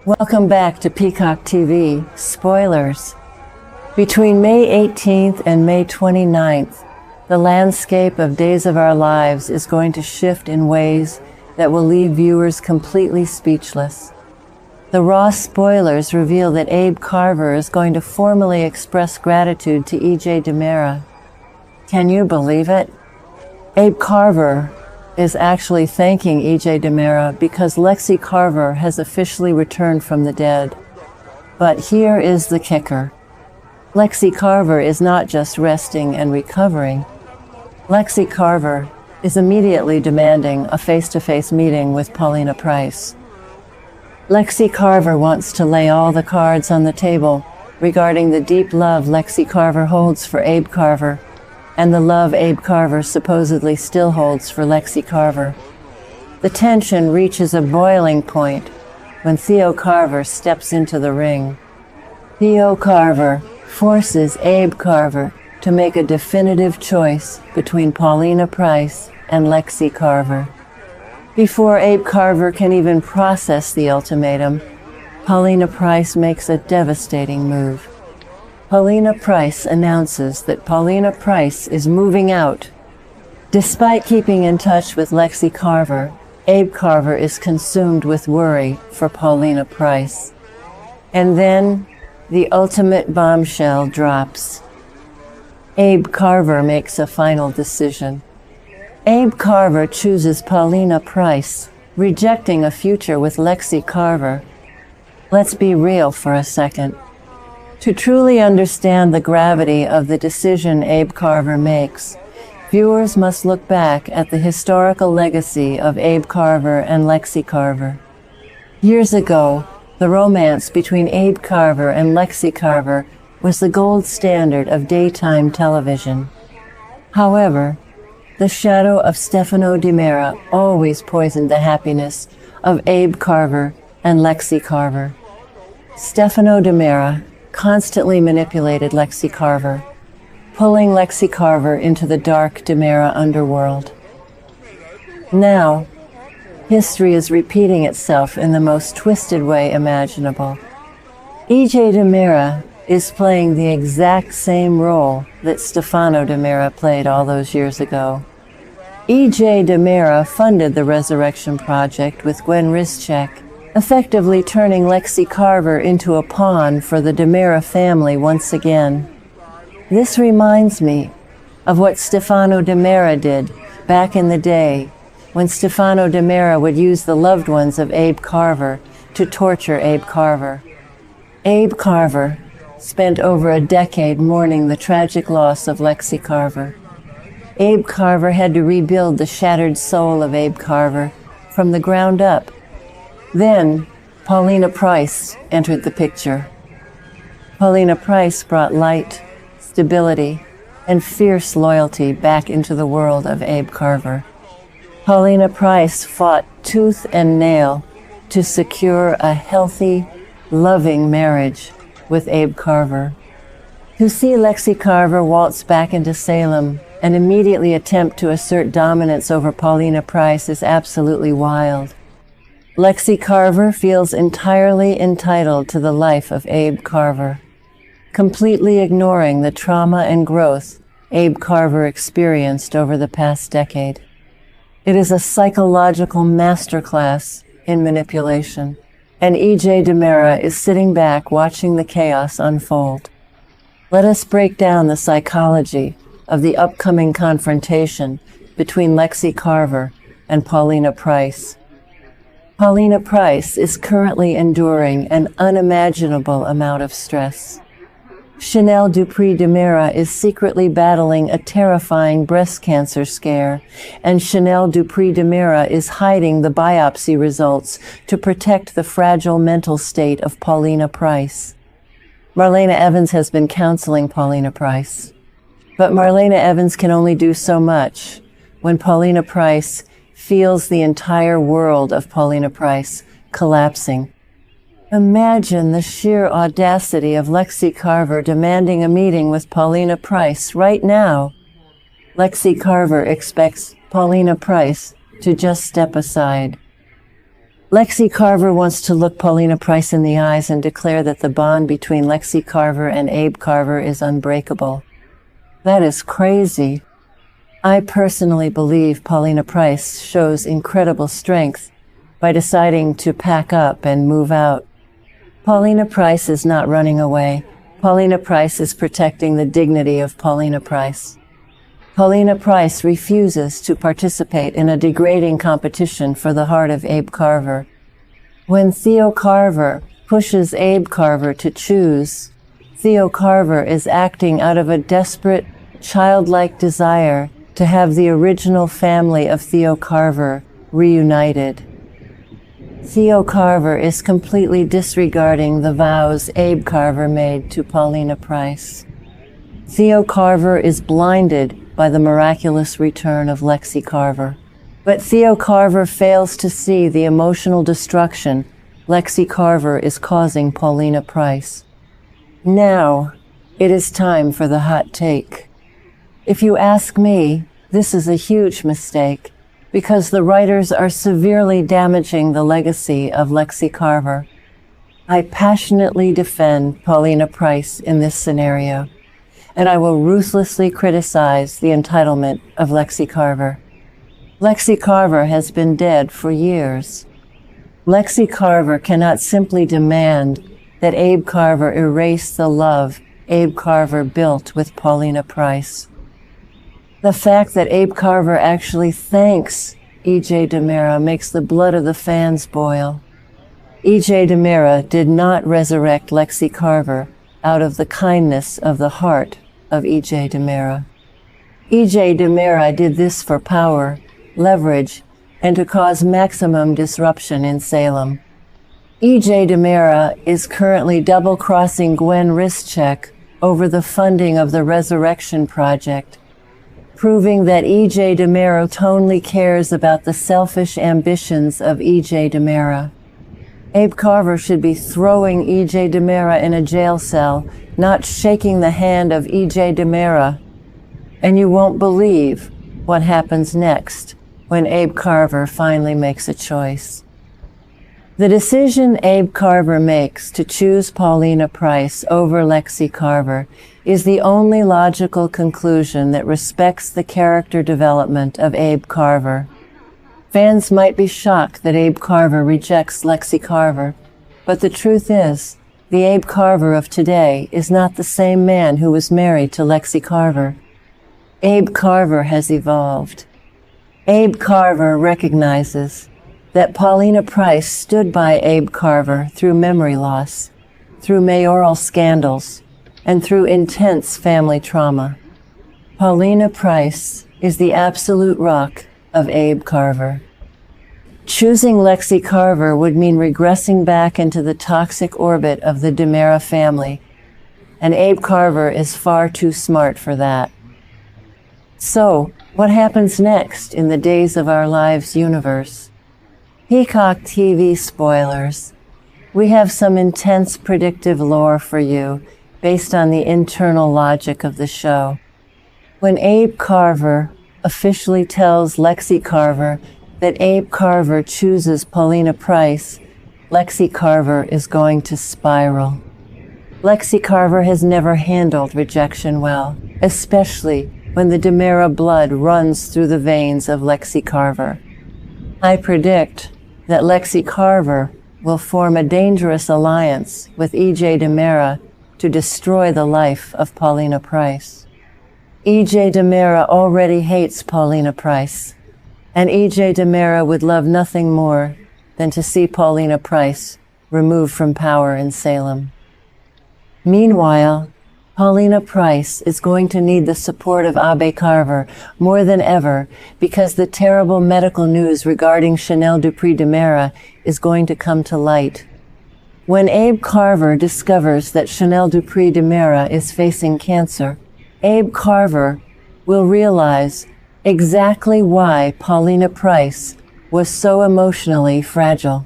Welcome back to Peacock TV Spoilers. Between May 18th and May 29th, the landscape of Days of Our Lives is going to shift in ways that will leave viewers completely speechless. The raw spoilers reveal that Abe Carver is going to formally express gratitude to E.J. DiMera. Can you believe it? Abe Carver is actually thanking E.J. DiMera because Lexie Carver has officially returned from the dead. But here is the kicker. Lexie Carver is not just resting and recovering. Lexie Carver is immediately demanding a face-to-face meeting with Paulina Price. Lexie Carver wants to lay all the cards on the table regarding the deep love Lexie Carver holds for Abe Carver and the love Abe Carver supposedly still holds for Lexie Carver. The tension reaches a boiling point when Theo Carver steps into the ring. Theo Carver forces Abe Carver to make a definitive choice between Paulina Price and Lexie Carver. Before Abe Carver can even process the ultimatum, Paulina Price makes a devastating move. Paulina Price announces that Paulina Price is moving out. Despite keeping in touch with Lexie Carver, Abe Carver is consumed with worry for Paulina Price. And then, the ultimate bombshell drops. Abe Carver makes a final decision. Abe Carver chooses Paulina Price, rejecting a future with Lexie Carver. Let's be real for a second. To truly understand the gravity of the decision Abe Carver makes, viewers must look back at the historical legacy of Abe Carver and Lexie Carver. Years ago, the romance between Abe Carver and Lexie Carver was the gold standard of daytime television. However, the shadow of Stefano DiMera always poisoned the happiness of Abe Carver and Lexie Carver. Stefano DiMera constantly manipulated Lexie Carver, pulling Lexie Carver into the dark DiMera underworld. Now, history is repeating itself in the most twisted way imaginable. E.J. DiMera is playing the exact same role that Stefano DiMera played all those years ago. E.J. DiMera funded the Resurrection Project with Gwen Rizczech, effectively turning Lexie Carver into a pawn for the DiMera family once again. This reminds me of what Stefano DiMera did back in the day, when Stefano DiMera would use the loved ones of Abe Carver to torture Abe Carver. Abe Carver spent over a decade mourning the tragic loss of Lexie Carver. Abe Carver had to rebuild the shattered soul of Abe Carver from the ground up. Then, Paulina Price entered the picture. Paulina Price brought light, stability, and fierce loyalty back into the world of Abe Carver. Paulina Price fought tooth and nail to secure a healthy, loving marriage with Abe Carver. To see Lexie Carver waltz back into Salem and immediately attempt to assert dominance over Paulina Price is absolutely wild. Lexie Carver feels entirely entitled to the life of Abe Carver, completely ignoring the trauma and growth Abe Carver experienced over the past decade. It is a psychological masterclass in manipulation, and E.J. DiMera is sitting back watching the chaos unfold. Let us break down the psychology of the upcoming confrontation between Lexie Carver and Paulina Price. Paulina Price is currently enduring an unimaginable amount of stress. Chanel Dupree DiMera is secretly battling a terrifying breast cancer scare, and Chanel Dupree DiMera is hiding the biopsy results to protect the fragile mental state of Paulina Price. Marlena Evans has been counseling Paulina Price, but Marlena Evans can only do so much when Paulina Price feels the entire world of Paulina Price collapsing. Imagine the sheer audacity of Lexie Carver demanding a meeting with Paulina Price right now. Lexie Carver expects Paulina Price to just step aside. Lexie Carver wants to look Paulina Price in the eyes and declare that the bond between Lexie Carver and Abe Carver is unbreakable. That is crazy. I personally believe Paulina Price shows incredible strength by deciding to pack up and move out. Paulina Price is not running away. Paulina Price is protecting the dignity of Paulina Price. Paulina Price refuses to participate in a degrading competition for the heart of Abe Carver. When Theo Carver pushes Abe Carver to choose, Theo Carver is acting out of a desperate, childlike desire to have the original family of Theo Carver reunited. Theo Carver is completely disregarding the vows Abe Carver made to Paulina Price. Theo Carver is blinded by the miraculous return of Lexie Carver. But Theo Carver fails to see the emotional destruction Lexie Carver is causing Paulina Price. Now, it is time for the hot take. If you ask me, this is a huge mistake because the writers are severely damaging the legacy of Lexie Carver. I passionately defend Paulina Price in this scenario, and I will ruthlessly criticize the entitlement of Lexie Carver. Lexie Carver has been dead for years. Lexie Carver cannot simply demand that Abe Carver erase the love Abe Carver built with Paulina Price. The fact that Abe Carver actually thanks E.J. DiMera makes the blood of the fans boil. E.J. DiMera did not resurrect Lexie Carver out of the kindness of the heart of E.J. DiMera. E.J. DiMera did this for power, leverage, and to cause maximum disruption in Salem. E.J. DiMera is currently double-crossing Gwen Rizczech over the funding of the Resurrection Project, proving that E.J. DiMera only cares about the selfish ambitions of E.J. DiMera. Abe Carver should be throwing E.J. DiMera in a jail cell, not shaking the hand of E.J. DiMera. And you won't believe what happens next when Abe Carver finally makes a choice. The decision Abe Carver makes to choose Paulina Price over Lexie Carver is the only logical conclusion that respects the character development of Abe Carver. Fans might be shocked that Abe Carver rejects Lexie Carver, but the truth is, the Abe Carver of today is not the same man who was married to Lexie Carver. Abe Carver has evolved. Abe Carver recognizes that Paulina Price stood by Abe Carver through memory loss, through mayoral scandals, and through intense family trauma. Paulina Price is the absolute rock of Abe Carver. Choosing Lexie Carver would mean regressing back into the toxic orbit of the DiMera family, and Abe Carver is far too smart for that. So, what happens next in the Days of Our Lives universe? Peacock TV Spoilers. We have some intense predictive lore for you based on the internal logic of the show. When Abe Carver officially tells Lexie Carver that Abe Carver chooses Paulina Price, Lexie Carver is going to spiral. Lexie Carver has never handled rejection well, especially when the DiMera blood runs through the veins of Lexie Carver. I predict that Lexie Carver will form a dangerous alliance with E.J. DiMera to destroy the life of Paulina Price. E.J. DiMera already hates Paulina Price, and E.J. DiMera would love nothing more than to see Paulina Price removed from power in Salem. Meanwhile, Paulina Price is going to need the support of Abe Carver more than ever because the terrible medical news regarding Chanel Dupree DiMera is going to come to light. When Abe Carver discovers that Chanel Dupree DiMera is facing cancer, Abe Carver will realize exactly why Paulina Price was so emotionally fragile.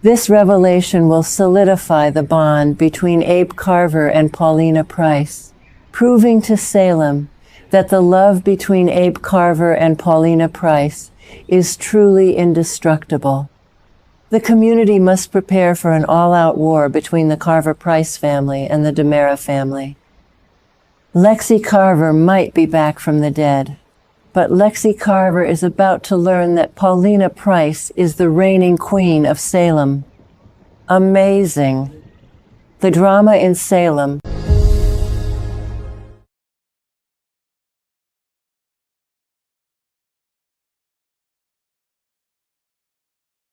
This revelation will solidify the bond between Abe Carver and Paulina Price, proving to Salem that the love between Abe Carver and Paulina Price is truly indestructible. The community must prepare for an all-out war between the Carver Price family and the DiMera family. Lexie Carver might be back from the dead, but Lexie Carver is about to learn that Paulina Price is the reigning queen of Salem. Amazing. The drama in Salem,